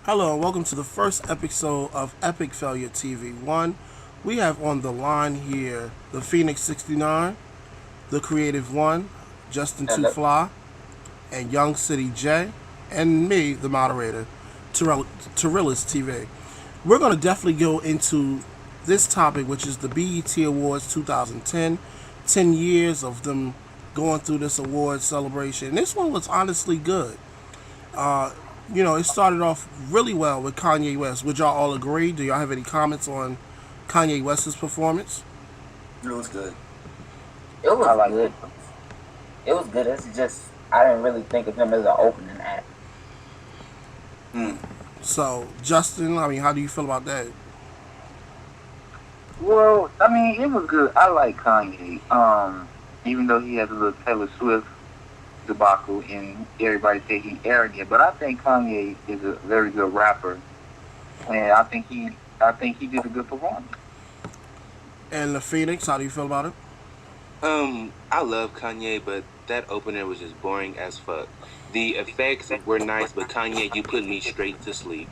Hello and welcome to the first episode of Epic Failure TV1. We have on the line here the Phoenix 69, the Creative One, Justin Two Hello. Fly, and Young City J, and me, the moderator, Tarilla's TV. We're going to definitely go into this topic, which is the BET Awards 2010, 10 years of them going through this award celebration. This one was honestly good. It started off really well with Kanye West. Would y'all all agree? Do y'all have any comments on Kanye West's performance? It was good. It was I like good. It was good. It's just I didn't really think of him as an opening act. So, Justin, how do you feel about that? Well, I mean, it was good. I like Kanye. Even though he has a little Taylor Swift debacle and everybody say he's arrogant, but I think Kanye is a very good rapper, and I think he did a good performance. And the Phoenix, how do you feel about it? I love Kanye, but that opener was just boring as fuck. The effects were nice, but Kanye, you put me straight to sleep.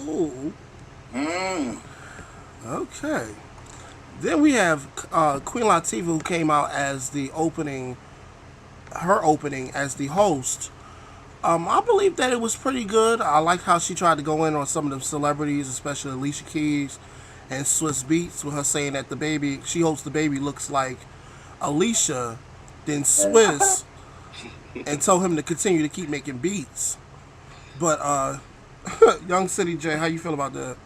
Ooh. Okay. Then we have Queen Latifah, who came out as her opening as the host. I believe that it was pretty good. I like how she tried to go in on some of the celebrities, especially Alicia Keys and Swiss Beats, with her saying that she hopes the baby looks like Alicia, then Swiss, and told him to continue to keep making beats. But Young City J, how you feel about that?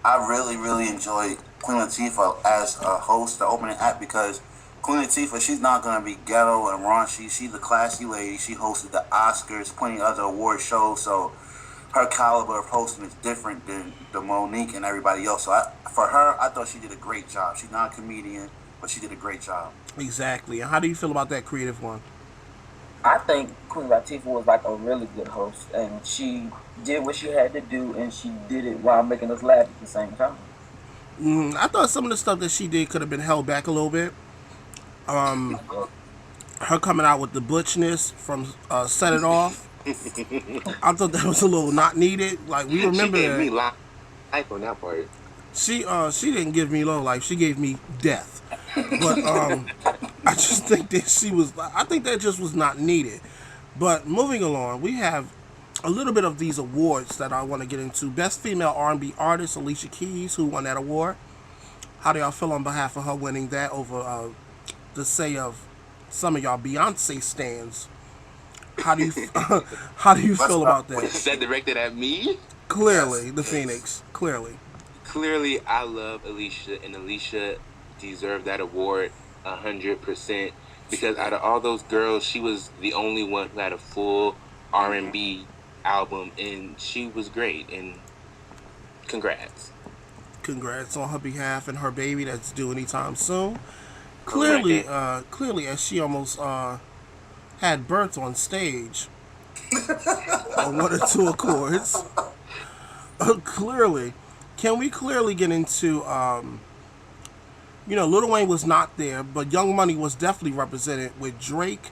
I really enjoyed Queen Latifah as a host, the opening act, because Queen Latifah, she's not going to be ghetto and raunchy. She's a classy lady. She hosted the Oscars, plenty of other award shows, so her caliber of hosting is different than the Monique and everybody else. So for her, I thought she did a great job. She's not a comedian, but she did a great job. Exactly. And how do you feel about that, Creative One? I think Queen Latifah was like a really good host, and she did what she had to do, and she did it while making us laugh at the same time. I thought some of the stuff that she did could have been held back a little bit. Her coming out with the butchness from Set It Off. I thought that was a little not needed. Like, we remember She gave that. me life on that part. She didn't give me low life. She gave me death. But I just think that I think that just was not needed. But moving along, we have a little bit of these awards that I want to get into. Best Female R&B Artist, Alicia Keys, who won that award. How do y'all feel on behalf of her winning that over the say of some of y'all Beyonce stans? How do you feel about that? Is that directed at me? Clearly, Yes, the yes. Phoenix. Clearly. Clearly, I love Alicia, and Alicia deserved that award 100%, because out of all those girls, she was the only one who had a full R&B album, and she was great, and congrats. Congrats on her behalf and her baby that's due anytime soon. Clearly, as she almost had birth on stage on one or two accords. Clearly, can we clearly get into Lil Wayne was not there, but Young Money was definitely represented with Drake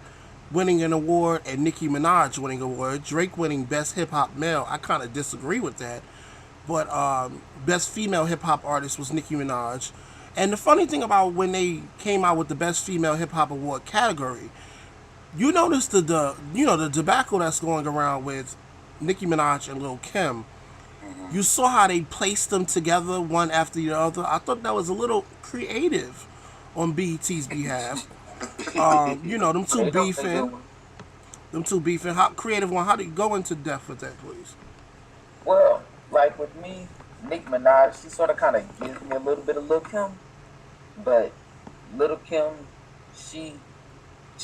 winning an award and Nicki Minaj winning an award. Drake winning Best Hip Hop Male. I kind of disagree with that. But Best Female Hip Hop Artist was Nicki Minaj. And the funny thing about when they came out with the Best Female Hip Hop Award category, you notice the debacle that's going around with Nicki Minaj and Lil Kim. You saw how they placed them together one after the other. I thought that was a little creative on BET's behalf. Them two beefing. How Creative One? How do you go into depth with that, please? Well, like with me, Nicki Minaj, she sort of kind of gives me a little bit of Lil Kim, but Lil Kim, she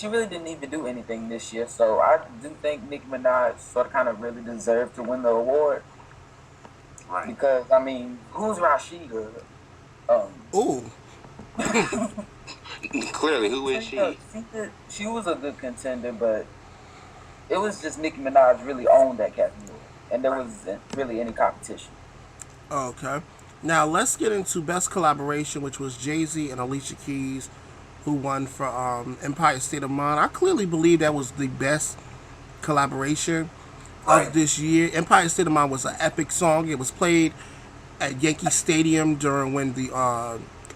really didn't even do anything this year. So I do think Nicki Minaj sort of kind of really deserved to win the award. Right. Because, who's Rashida? Ooh. Clearly, who is she? She was a good contender, but it was just Nicki Minaj really owned that category, and there wasn't really any competition. Okay. Now let's get into Best Collaboration, which was Jay-Z and Alicia Keys, who won for Empire State of Mind. I clearly believe that was the best collaboration. of this year. Empire State of Mind was an epic song. It was played at Yankee Stadium during when the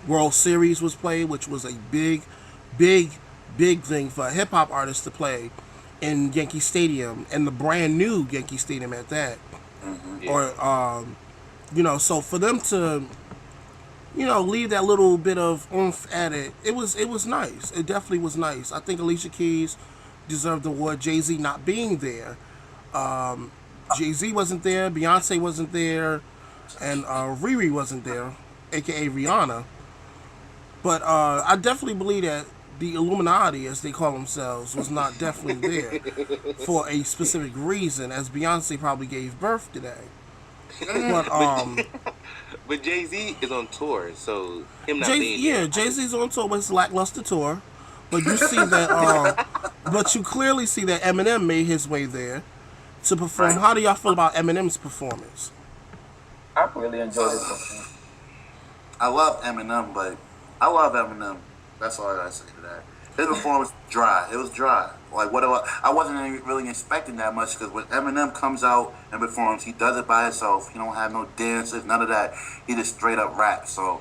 World Series was played, which was a big, big, big thing for a hip hop artist to play in Yankee Stadium, and the brand new Yankee Stadium at that. Mm-hmm. Or so for them to leave that little bit of oomph at it, it was nice. It definitely was nice. I think Alicia Keys deserved the award. Jay-Z not being there. Jay-Z wasn't there, Beyonce wasn't there, and Riri wasn't there, aka Rihanna. But I definitely believe that the Illuminati, as they call themselves, was not definitely there for a specific reason, as Beyonce probably gave birth today. But Jay-Z is on tour, so him not being there. Jay-Z's on tour with his lackluster tour, but you see that, but you clearly see that Eminem made his way there to perform. How do y'all feel about Eminem's performance? I really enjoyed his performance. I love Eminem. That's all I gotta say to that. His performance was dry. It was dry. Like I wasn't even really expecting that much, because when Eminem comes out and performs, he does it by himself. He don't have no dances, none of that. He just straight up raps. So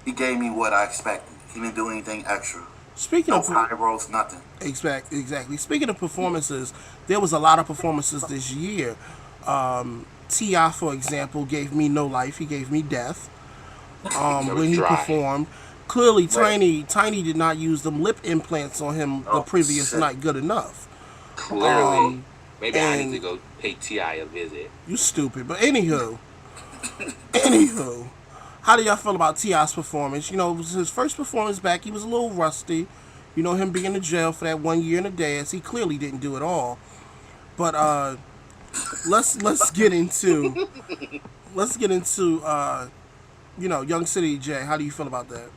he gave me what I expected. He didn't do anything extra. Speaking no of high roast, nothing. Exactly. Speaking of performances, there was a lot of performances this year. T.I., for example, gave me no life. He gave me death. When he performed. Clearly, Tiny did not use them lip implants on him the previous night good enough. Clearly. Maybe I need to go pay T.I. a visit. You stupid. But anywho, how do y'all feel about T.I.'s performance? It was his first performance back. He was a little rusty. Him being in jail for that 1 year and a day, as he clearly didn't do it all. But let's get into Young City J. How do you feel about that?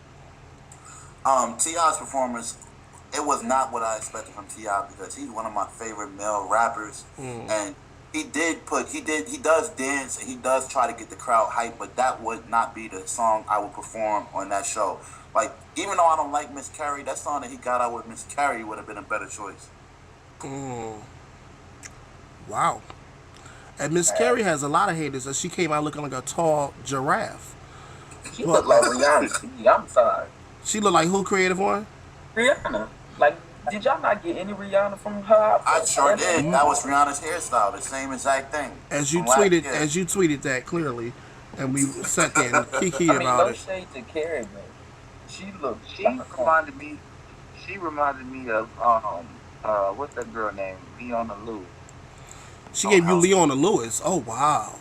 T.I.'s performance, it was not what I expected from T.I., because he's one of my favorite male rappers, and he does dance and he does try to get the crowd hyped, but that would not be the song I would perform on that show. Like, even though I don't like Miss Carrie, that song that he got out with Miss Carrie would have been a better choice. Wow. And Miss Carrie has a lot of haters, as she came out looking like a tall giraffe. She looked like Rihanna. I'm sorry. She looked like who, Creative One? Rihanna. Like, did y'all not get any Rihanna from her outfit? I sure did. That was Rihanna's hairstyle, the same exact thing. As you tweeted that clearly, and we sat there and kiki about it. No shade to Carrie, man. She reminded me of what's that girl named? Leona Lewis. She gave you Leona Lewis. Oh wow.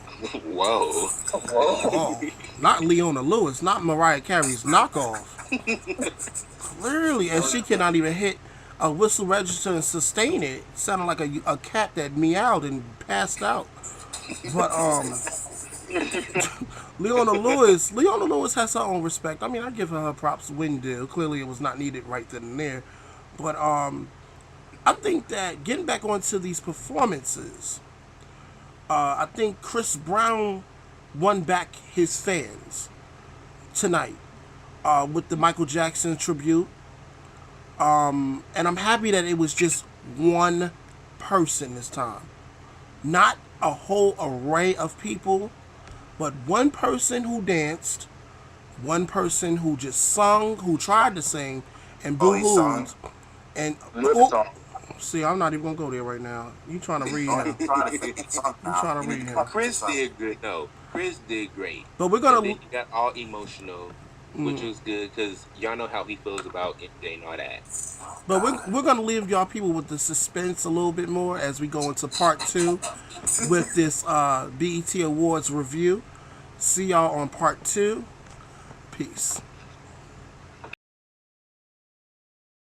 Whoa. Oh, not Leona Lewis, not Mariah Carey's knockoff. Clearly, and she cannot even hit a whistle register and sustain it. Sounded like a cat that meowed and passed out. But Leona Lewis has her own respect. I mean, I give her props when due. Clearly, it was not needed right then and there. But I think that getting back onto these performances, I think Chris Brown won back his fans tonight with the Michael Jackson tribute. And I'm happy that it was just one person this time. Not a whole array of people, but one person who danced, one person who just sung, who tried to sing, and boo-hooed. And see, I'm not even gonna go there right now. You trying to read him? You trying to read him? Chris did good. No, Chris did great. But we're gonna. And then he got all emotional, which was good, because y'all know how he feels about MJ and all that. But we're gonna leave y'all people with the suspense a little bit more as we go into part 2 with this BET Awards review. See y'all on part 2. Peace.